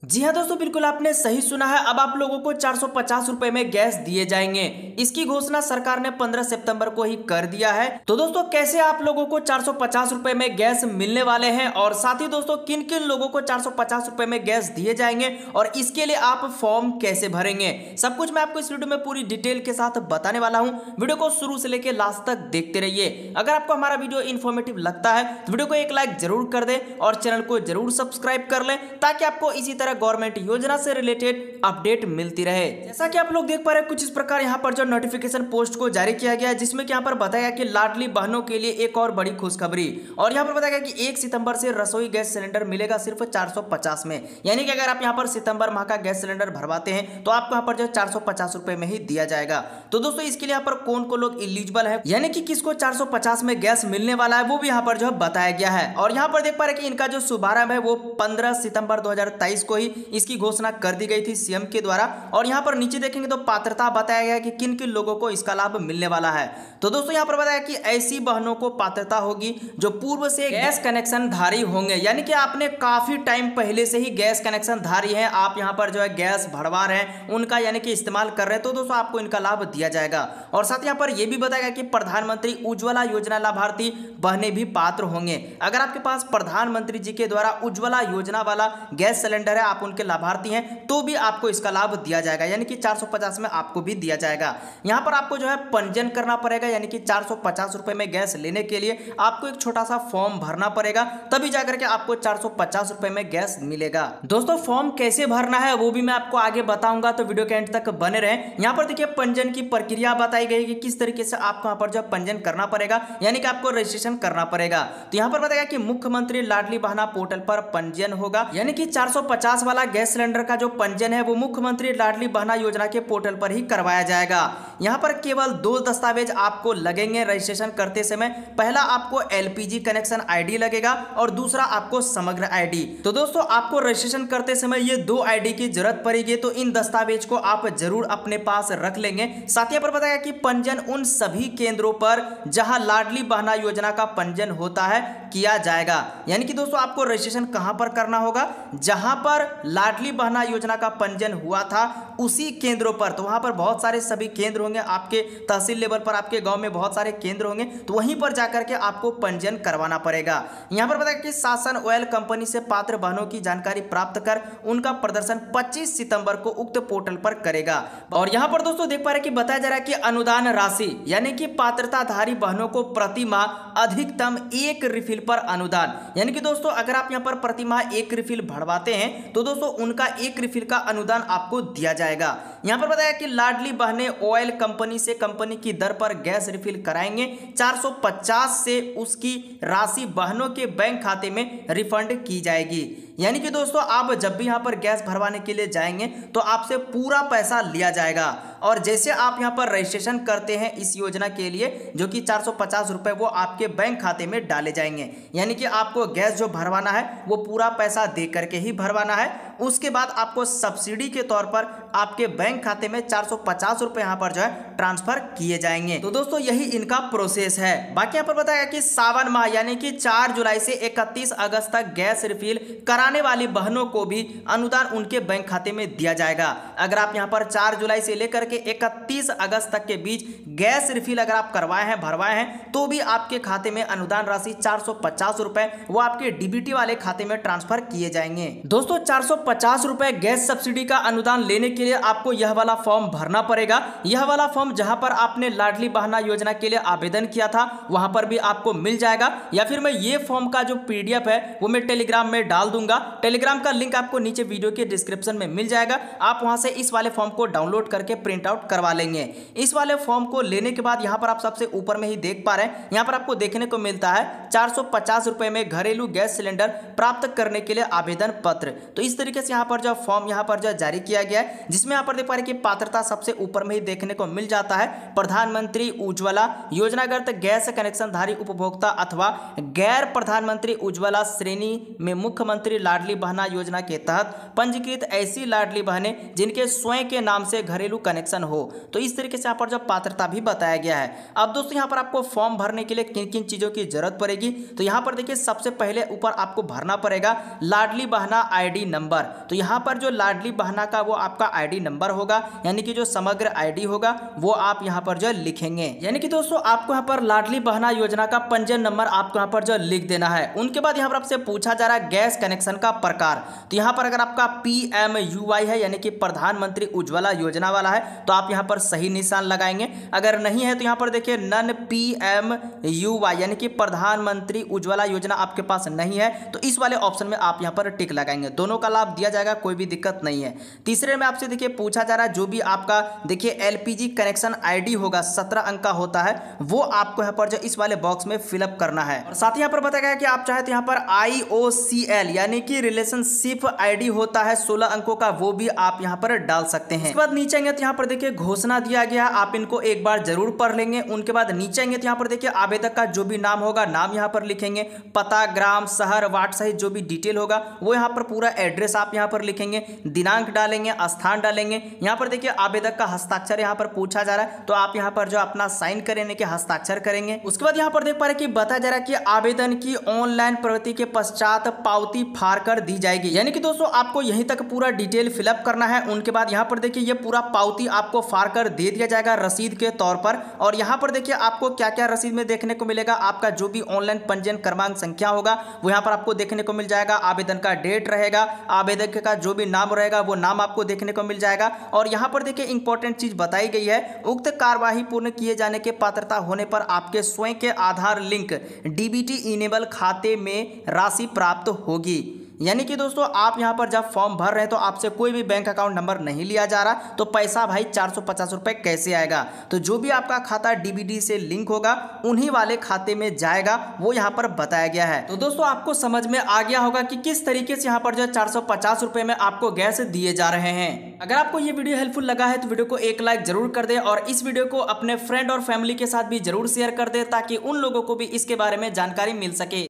जी हाँ दोस्तों, बिल्कुल आपने सही सुना है। अब आप लोगों को 450 रुपए में गैस दिए जाएंगे। इसकी घोषणा सरकार ने 15 सितंबर को ही कर दिया है। तो दोस्तों कैसे आप लोगों को 450 रुपए में गैस मिलने वाले हैं और साथ ही दोस्तों किन किन लोगों को 450 रुपए में गैस दिए जाएंगे और इसके लिए आप फॉर्म कैसे भरेंगे, सब कुछ मैं आपको इस वीडियो में पूरी डिटेल के साथ बताने वाला हूं। वीडियो को शुरू से लेकर लास्ट तक देखते रहिए। अगर आपको हमारा वीडियो इन्फॉर्मेटिव लगता है तो वीडियो को एक लाइक जरूर कर दें और चैनल को जरूर सब्सक्राइब कर लें ताकि आपको इसी तरह गवर्नमेंट योजना से रिलेटेड अपडेट मिलती रहे। जैसा कि आप लोग देख पा रहे हैं कुछ इस प्रकार यहाँ पर जो नोटिफिकेशन पोस्ट को जारी किया गया है, जिसमें कि यहाँ पर बताया कि लाडली बहनों के लिए एक और बड़ी खुशखबरी। और यहाँ पर बताया गया कि 1 सितंबर से रसोई गैस सिलेंडर मिलेगा सिर्फ 450 में। यानी कि अगर आप यहाँ पर सितंबर माह का गैस सिलेंडर भरवाते हैं तो आपको यहाँ पर जो 450 रुपए में ही दिया जाएगा। तो दोस्तों इसके लिए यहाँ पर कौन कौन लोग एलिजिबल है, यानी कि किसको 450 में गैस मिलने वाला है, वो भी यहाँ पर जो बताया गया है। और यहाँ पर देख पा रहे कि इनका जो शुभारंभ है वो 15 सितंबर 2023 को ही इसकी घोषणा कर दी गई थी सीएम के द्वारा। और यहाँ पर नीचे देखेंगे तो पात्रता बताया गया है कि किन किन लोगों को इसका लाभ मिलने वाला है। तो दोस्तों यहाँ पर बताया कि ऐसी बहनों को पात्रता होगी जो पूर्व से गैस कनेक्शन धारी होंगे, यानी कि आपने काफी टाइम पहले से ही गैस कनेक्शन धारी है, आप यहाँ पर जो है गैस भरवा रहे हैं उनका, यानी कि इस्तेमाल कर रहे हैं, तो दोस्तों आपको इनका लाभ दिया जाएगा। और साथ यहाँ पर यह भी बताया गया कि प्रधानमंत्री उज्ज्वला योजना लाभार्थी बहने भी पात्र होंगे। अगर आपके पास प्रधानमंत्री जी के द्वारा उज्ज्वला योजना वाला गैस सिलेंडर है, आप उनके लाभार्थी हैं, तो भी आपको इसका लाभ दिया जाएगा, यानी कि 450 में आपको भी दिया जाएगा। यहां पर आपको जो है पंजीयन करना पड़ेगा, यानी कि 450 रुपए में गैस लेने के लिए आपको एक छोटा सा फॉर्म भरना पड़ेगा, तभी जाकर के आपको 450 रुपए में गैस मिलेगा। दोस्तों फॉर्म कैसे भरना है वो भी मैं आपको आगे बताऊंगा, तो वीडियो के एंड तक बने रहें। यहां पर देखिए पंजीयन की प्रक्रिया बताई गई कि किस तरीके से आपको यहां पर जो पंजीयन करना पड़ेगा, यानी कि आपको रजिस्ट्रेशन करना पड़ेगा। तो यहां पर बताया कि मुख्यमंत्री लाडली बहना पोर्टल पर पंजीयन होगा, यानी कि 450 वाला गैस सिलेंडर का जो पंजीयन है वो मुख्यमंत्री लाडली बहना योजना के पोर्टल पर ही करवाया जाएगा। यहां पर केवल 2 दस्तावेज आपको लगेंगे रजिस्ट्रेशन करते समय। पहला आपको एलपीजी कनेक्शन आईडी लगेगा और दूसरा आपको समग्र आईडी। तो दोस्तों आपको रजिस्ट्रेशन करते समय ये 2 आईडी की जरूरत पड़ेगी, तो इन दस्तावेज को आप जरूर अपने पास रख लेंगे। साथ ही पर बताया कि पंजीयन उन सभी केंद्रों पर जहां लाडली बहना योजना का पंजीयन होता है किया जाएगा। यानी कि दोस्तों आपको रजिस्ट्रेशन कहां पर करना होगा, जहां पर लाडली बहना योजना का पंजीयन हुआ था उसी केंद्रों पर। तो वहां पर बहुत सारे सभी केंद्र होंगे, आपके तहसील लेवल पर, आपके गांव में बहुत सारे केंद्र होंगे, तो वहीं पर जाकर के आपको पंजीयन करवाना पड़ेगा। यहां पर बताया कि शासन ऑयल कंपनी से पात्र बहनों की जानकारी प्राप्त कर उनका प्रदर्शन 25 सितंबर को उक्त पोर्टल पर करेगा। और यहां पर दोस्तों देख पा रहे कि बताया जा रहा है कि अनुदान राशि, यानी कि पात्रताधारी बहनों को प्रति माह अधिकतम 1 रिफिल पर अनुदान, यानी कि दोस्तों अगर आप यहां पर प्रति माह 1 रिफिल भरवाते हैं तो दोस्तों उनका 1 रिफिल का अनुदान आपको दिया जाएगा। यहां पर बताया कि लाडली बहनें ऑयल कंपनी से कंपनी की दर पर गैस रिफिल कराएंगे। 450 से उसकी राशि बहनों के बैंक खाते में रिफंड की जाएगी। यानी कि दोस्तों आप जब भी यहां पर गैस भरवाने के लिए जाएंगे तो आपसे पूरा पैसा लिया जाएगा, और जैसे आप यहां पर रजिस्ट्रेशन करते हैं इस योजना के लिए जो कि 450 रुपए वो आपके बैंक खाते में डाले जाएंगे। यानी कि आपको गैस जो भरवाना है वो पूरा पैसा दे करके ही भरवाना है। उसके बाद आपको सब्सिडी के तौर पर आपके बैंक खाते में 450 रुपए यहां पर जो है ट्रांसफर किए जाएंगे। तो दोस्तों यही इनका प्रोसेस है। बाकी यहां पर बताया कि सावन माह यानी कि 4 जुलाई से 31 अगस्त तक गैस रिफिल कराने वाली बहनों को भी अनुदान उनके बैंक खाते में दिया जाएगा। अगर आप यहां पर 4 जुलाई से लेकर के 31 अगस्त तक के बीच गैस रिफिल अगर आप करवाए हैं, भरवाए हैं, तो भी आपके खाते में अनुदान राशि 450 रुपए वो आपके डीबीटी वाले खाते में ट्रांसफर किए जाएंगे। दोस्तों 450 रुपए गैस सब्सिडी का अनुदान लेने के लिए आपको यह वाला फॉर्म भरना पड़ेगा। यह वाला फॉर्म जहां पर आपने लाडली बहना योजना के लिए आवेदन किया था वहां पर भी आपको मिल जाएगा, या फिर मैं ये फॉर्म का जो पीडीएफ है वो मैं टेलीग्राम में डाल दूंगा। टेलीग्राम का लिंक आपको नीचे वीडियो के डिस्क्रिप्शन में मिल जाएगा। आप वहां से इस वाले फॉर्म को डाउनलोड करके प्रिंट आउट करवा लेंगे। इस वाले फॉर्म को लेने के बाद यहां पर आप सबसे ऊपर में ही देख पा रहे हैं, यहां पर आपको देखने को मिलता है 450 रुपए में घरेलू गैस सिलेंडर प्राप्त करने के लिए आवेदन पत्र। तो इस तरीके से यहां पर जो फॉर्म यहां पर जो जारी किया गया है, जिसमें यहाँ पर देख पा रहे कि पात्रता सबसे ऊपर में ही देखने को मिल जाता है। प्रधानमंत्री उज्ज्वला योजनागत गैस कनेक्शनधारी उपभोक्ता अथवा गैर प्रधानमंत्री उज्ज्वला श्रेणी में मुख्यमंत्री लाडली बहना योजना के तहत पंजीकृत ऐसी लाडली बहनें जिनके स्वयं के नाम से घरेलू कनेक्शन हो। तो इस तरीके से यहाँ पर जो पात्रता भी बताया गया है। अब दोस्तों यहाँ पर आपको फॉर्म भरने के लिए किन किन चीजों की जरूरत पड़ेगी, तो यहाँ पर देखिए सबसे पहले ऊपर आपको भरना पड़ेगा लाडली बहना आईडी नंबर। तो यहाँ पर जो लाडली बहना का वो आपका आईडी नंबर होगा, यानी कि जो समग्र आईडी होगा वो आप यहाँ पर जो लिखेंगे। यानी कि दोस्तों आपको यहाँ पर लाडली बहना योजना का पंजीयन नंबर आपको यहाँ पर जो लिख देना है। उनके बाद यहाँ पर आपसे पूछा जा रहा है गैस कनेक्शन का प्रकार। तो यहाँ पर अगर आपका PMUY है यानी कि प्रधानमंत्री उज्ज्वला योजना वाला है तो आप यहाँ पर सही निशान लगाएंगे। अगर नहीं है तो यहाँ पर देखिए नन PMUY यानी कि प्रधानमंत्री उज्ज्वला योजना आपके पास नहीं है तो इस वाले ऑप्शन में आप यहाँ पर टिक लगाएंगे। दोनों का लाभ दिया जाएगा, कोई भी दिक्कत नहीं है। तीसरे में आपसे देखिए पूछा जा रहा है जो भी आपका देखिए LPG कनेक्शन आईडी होगा 17 अंक का होता है वो आपको यहाँ पर जो इस वाले बॉक्स में फिलअप करना है। और साथ ही यहाँ पर बताया गया कि आप चाहे तो यहाँ पर IOCL यानी कि रिलेशनशिप आईडी होता है 16 अंकों का, वो भी आप यहाँ पर डाल सकते हैं। इसके बाद नीचे आएंगे तो यहाँ पर देखिए घोषणा दिया गया, आप इनको एक बार जरूर पढ़ लेंगे। उनके बाद नीचे आएंगे तो यहाँ पर देखिए आवेदक का जो भी नाम होगा नाम यहाँ पर लिखेंगे, पता, ग्राम, शहर, वार्ड सहित जो भी डिटेल होगा वो यहाँ पर पूरा एड्रेस आप यहाँ पर लिखेंगे, दिनांक डालेंगे, स्थान डालेंगे। यहाँ पर देखिए आवेदक का हस्ताक्षर यहाँ पर पूछा जा रहा है तो आप यहाँ पर जो अपना साइन करेंगे कि हस्ताक्षर करेंगे। उसके बाद यहाँ पर देख पा रहे कि बताया जा रहा है कि आवेदन की ऑनलाइन प्रवृत्ति के पश्चात पावती फाड़ कर दी जाएगी। यानी कि दोस्तों आपको यहीं तक पूरा डिटेल फिलअप करना है। उनके बाद यहाँ पर देखिए ये पूरा पावती आपको फाड़ कर दे दिया जाएगा रसीद के तौर पर। और यहाँ पर देखिए आपको क्या क्या रसीद में देखने को मिलेगा, आपका जो भी ऑनलाइन पंजीयन क्रमांक संख्या होगा वो यहाँ पर आपको देखने को मिल जाएगा, आवेदन का डेट रहेगा, आवेदक का जो भी नाम रहेगा वो नाम आपको देखने को मिल जाएगा। और यहाँ पर देखिए इंपॉर्टेंट चीज बताई गई है, उक्त कार्यवाही पूर्ण किए जाने के पात्रता होने पर आपके स्वयं के आधार लिंक DBT इनेबल खाते में राशि प्राप्त होगी। यानी कि दोस्तों आप यहां पर जब फॉर्म भर रहे हैं तो आपसे कोई भी बैंक अकाउंट नंबर नहीं लिया जा रहा, तो पैसा भाई 450 रुपए कैसे आएगा, तो जो भी आपका खाता DBT से लिंक होगा उन्हीं वाले खाते में जाएगा, वो यहां पर बताया गया है। तो दोस्तों आपको समझ में आ गया होगा कि किस तरीके से यहां पर जो 450 रुपए में आपको गैस दिए जा रहे हैं। अगर आपको ये वीडियो हेल्पफुल लगा है तो वीडियो को एक लाइक जरूर कर दे और इस वीडियो को अपने फ्रेंड और फैमिली के साथ भी जरूर शेयर कर दे ताकि उन लोगों को भी इसके बारे में जानकारी मिल सके।